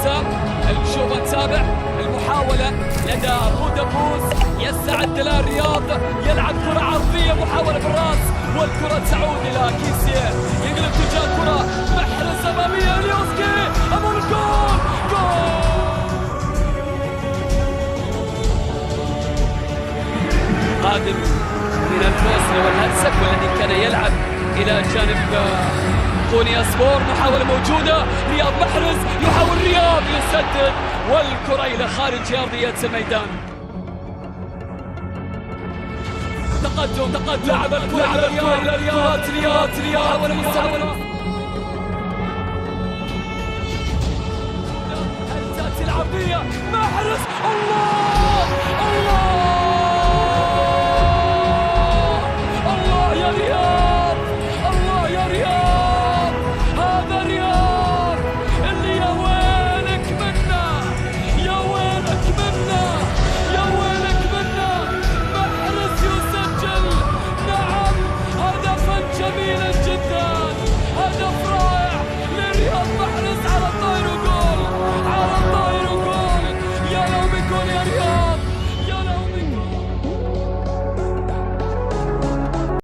حسام. نشوف نتابع المحاولة لدى بودابوس، يسع الدلال رياض، يلعب كرة عرضية، محاولة بالراس والكرة تعود إلى كيسيه، يقلب تجاه الكرة، محرز أمامية اليوسكي أمام الجول، جول! قادم من البوسنة والهرسك والذي كان يلعب إلى جانب كونيا سبور. محاولة موجودة، رياض محرز، يحاول رياض يسدد والكرة إلى خارج أرضية الميدان. تقدم لعب الكرة إلى رياض محاولة مستمرة. العرضية محرز، الله